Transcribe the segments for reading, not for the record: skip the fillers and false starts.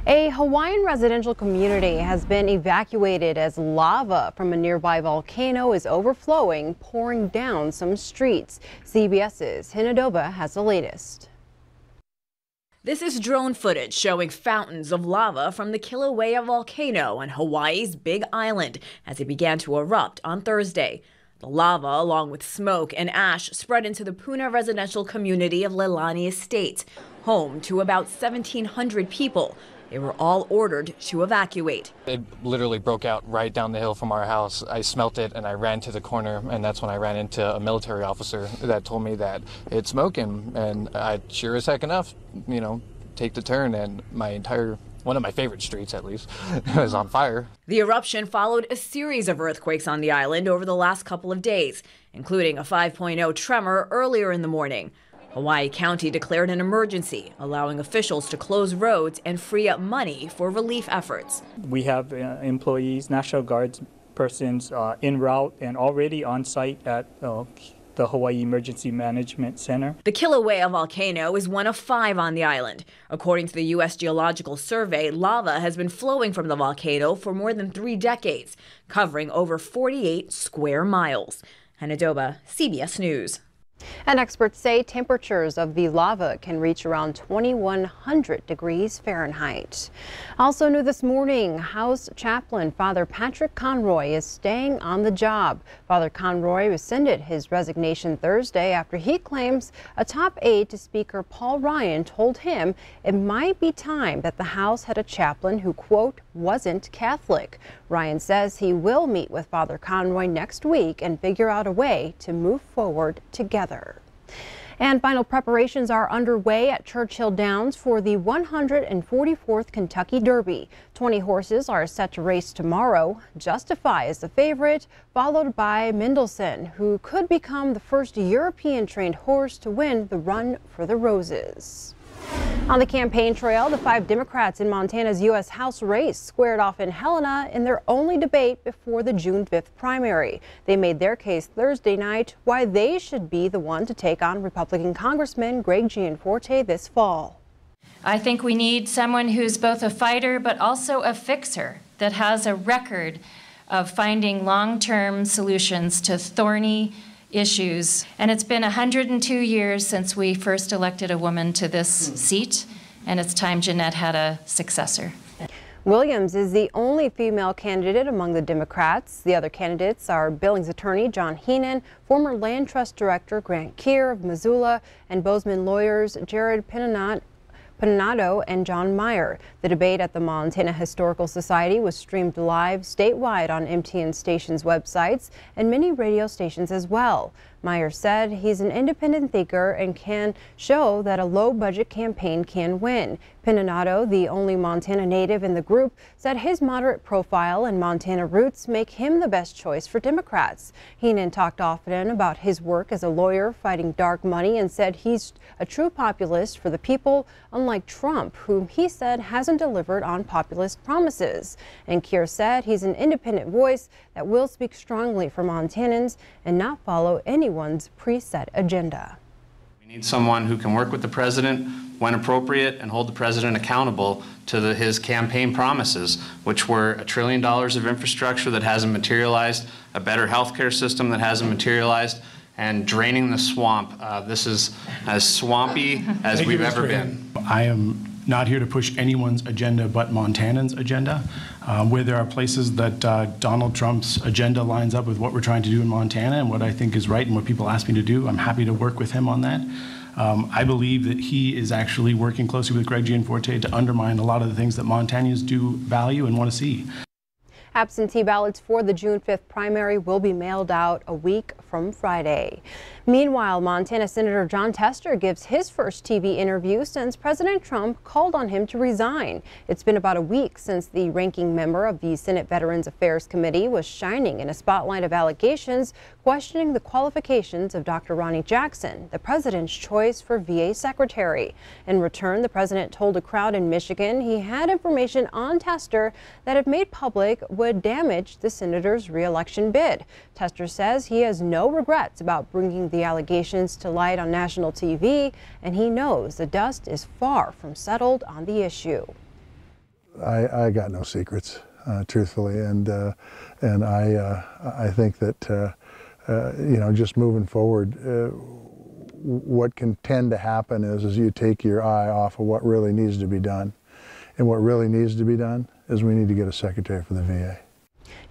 A Hawaiian residential community has been evacuated as lava from a nearby volcano is overflowing, pouring down some streets. CBS's Hinadoba has the latest. This is drone footage showing fountains of lava from the Kilauea volcano on Hawaii's Big Island as it began to erupt on Thursday. The lava, along with smoke and ash, spread into the Puna residential community of Leilani Estate, home to about 1,700 people. They were all ordered to evacuate. It literally broke out right down the hill from our house. I smelt it and I ran to the corner, and that's when I ran into a military officer that told me that it's smoking. And I sure as heck enough, take the turn, and one of my favorite streets at least, was on fire. The eruption followed a series of earthquakes on the island over the last couple of days, including a 5.0 tremor earlier in the morning. Hawaii County declared an emergency, allowing officials to close roads and free up money for relief efforts. We have employees, National Guards persons en route and already on site at the Hawaii Emergency Management Center. The Kilauea volcano is one of 5 on the island. According to the U.S. Geological Survey, lava has been flowing from the volcano for more than 3 decades, covering over 48 square miles. Hinadoba, CBS News. And experts say temperatures of the lava can reach around 2,100 degrees Fahrenheit. Also new this morning, House Chaplain Father Patrick Conroy is staying on the job. Father Conroy rescinded his resignation Thursday after he claims a top aide to Speaker Paul Ryan told him it might be time that the House had a chaplain who, quote, wasn't Catholic. Ryan says he will meet with Father Conroy next week and figure out a way to move forward together. And final preparations are underway at Churchill Downs for the 144th Kentucky Derby. 20 horses are set to race tomorrow. Justify is the favorite, followed by Mendelssohn, who could become the first European-trained horse to win the Run for the Roses. On the campaign trail, the 5 Democrats in Montana's U.S. House race squared off in Helena in their only debate before the June 5th primary. They made their case Thursday night why they should be the one to take on Republican Congressman Greg Gianforte this fall. I think we need someone who's both a fighter but also a fixer, that has a record of finding long-term solutions to thorny issues. And it's been 102 years since we first elected a woman to this seat, and it's time Jeanette had a successor. Williams is the only female candidate among the Democrats. The other candidates are Billings attorney John Heenan, former Land Trust Director Grant Keir of Missoula, and Bozeman lawyers Jared Pinato and John Meyer. The debate at the Montana Historical Society was streamed live statewide on MTM stations' websites and many radio stations as well. Meyer said he's an independent thinker and can show that a low-budget campaign can win. Pinato, the only Montana native in the group, said his moderate profile and Montana roots make him the best choice for Democrats. Heenan talked often about his work as a lawyer fighting dark money and said he's a true populist for the people, unlike Trump, whom he said hasn't delivered on populist promises. And Keir said he's an independent voice that will speak strongly for Montanans and not follow anyone's preset agenda. We need someone who can work with the president when appropriate and hold the president accountable to his campaign promises, which were $1 trillion of infrastructure that hasn't materialized, a better health care system that hasn't materialized, and draining the swamp. This is as swampy as we've ever been. I am not here to push anyone's agenda but Montanans' agenda. Where there are places that Donald Trump's agenda lines up with what we're trying to do in Montana and what I think is right and what people ask me to do, I'm happy to work with him on that. I believe that he is actually working closely with Greg Gianforte to undermine a lot of the things that Montanans do value and want to see. Absentee ballots for the June 5th primary will be mailed out a week from Friday. Meanwhile, Montana Senator Jon Tester gives his first TV interview since President Trump called on him to resign. It's been about a week since the ranking member of the Senate Veterans Affairs Committee was shining in a spotlight of allegations questioning the qualifications of Dr. Ronnie Jackson, the president's choice for VA secretary. In return, the president told a crowd in Michigan he had information on Tester that, if made public, would damage the senator's re-election bid. Tester says he has no regrets about bringing the allegations to light on national TV, and he knows the dust is far from settled on the issue. I got no secrets, truthfully, and I think that you know, just moving forward, what can tend to happen is you take your eye off of what really needs to be done, and what really needs to be done is we need to get a secretary for the VA.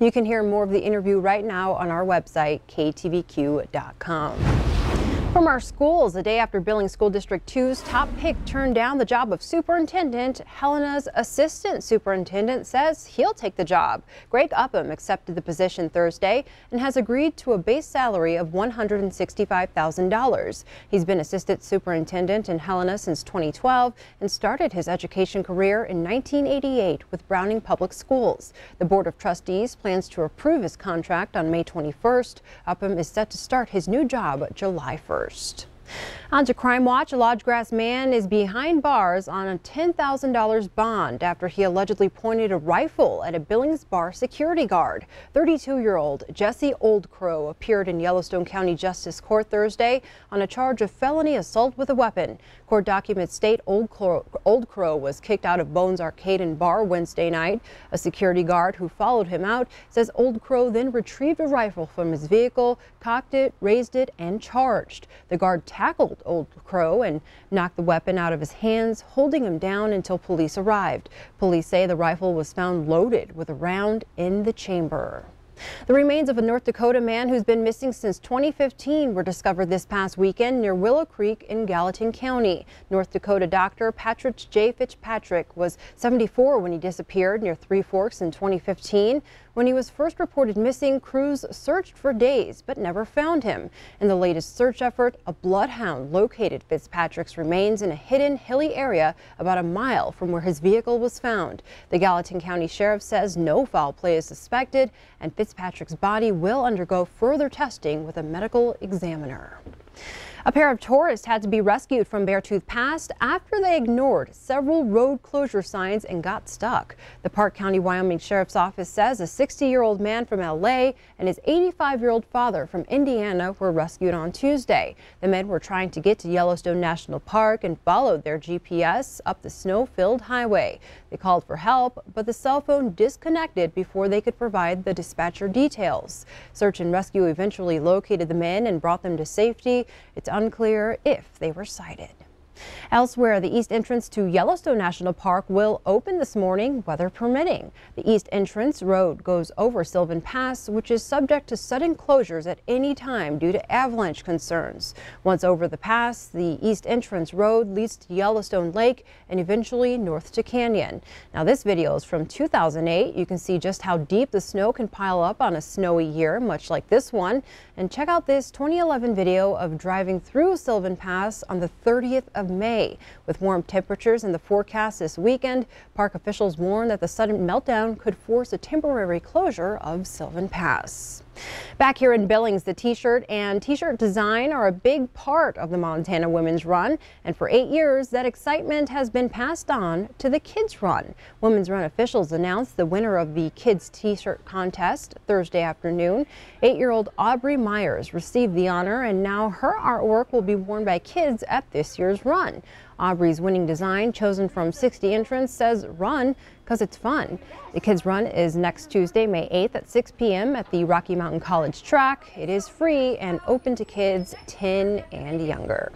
You can hear more of the interview right now on our website, KTVQ.com. From our schools, a day after Billings School District 2's top pick turned down the job of superintendent, Helena's assistant superintendent says he'll take the job. Greg Upham accepted the position Thursday and has agreed to a base salary of $165,000. He's been assistant superintendent in Helena since 2012 and started his education career in 1988 with Browning Public Schools. The Board of Trustees plans to approve his contract on May 21st. Upham is set to start his new job July 1st. On to Crime Watch, a Lodge Grass man is behind bars on a $10,000 bond after he allegedly pointed a rifle at a Billings bar security guard. 32-year-old Jesse Old Crow appeared in Yellowstone County Justice Court Thursday on a charge of felony assault with a weapon. Court documents state Old Crow was kicked out of Bones Arcade and Bar Wednesday night. A security guard who followed him out says Old Crow then retrieved a rifle from his vehicle, cocked it, raised it, and charged. The guard tackled Old Crow and knocked the weapon out of his hands, holding him down until police arrived. Police say the rifle was found loaded with a round in the chamber. The remains of a North Dakota man who's been missing since 2015 were discovered this past weekend near Willow Creek in Gallatin County. North Dakota doctor Patrick J. Fitzpatrick was 74 when he disappeared near Three Forks in 2015. When he was first reported missing, crews searched for days but never found him. In the latest search effort, a bloodhound located Fitzpatrick's remains in a hidden hilly area about a mile from where his vehicle was found. The Gallatin County Sheriff says no foul play is suspected and Fitzpatrick's body will undergo further testing with a medical examiner. A pair of tourists had to be rescued from Beartooth Pass after they ignored several road closure signs and got stuck. The Park County, Wyoming Sheriff's Office says a 60-year-old man from LA and his 85-year-old father from Indiana were rescued on Tuesday. The men were trying to get to Yellowstone National Park and followed their GPS up the snow-filled highway. They called for help, but the cell phone disconnected before they could provide the dispatcher details. Search and rescue eventually located the men and brought them to safety. It's unclear if they were sighted. Elsewhere, the east entrance to Yellowstone National Park will open this morning, weather permitting. The east entrance road goes over Sylvan Pass, which is subject to sudden closures at any time due to avalanche concerns. Once over the pass, the east entrance road leads to Yellowstone Lake and eventually north to Canyon. Now, this video is from 2008. You can see just how deep the snow can pile up on a snowy year, much like this one. And check out this 2011 video of driving through Sylvan Pass on the 30th of May. With warm temperatures in the forecast this weekend, park officials warn that the sudden meltdown could force a temporary closure of Sylvan Pass. Back here in Billings, the t-shirt and t-shirt design are a big part of the Montana Women's Run, and for 8 years that excitement has been passed on to the Kids Run. Women's Run officials announced the winner of the Kids t-shirt contest Thursday afternoon. 8-year-old Aubrey Myers received the honor, and now her artwork will be worn by kids at this year's run. Aubrey's winning design, chosen from 60 entrants, says run because it's fun. The Kids Run is next Tuesday, May 8th at 6 p.m. at the Rocky Mountain College track. It is free and open to kids 10 and younger.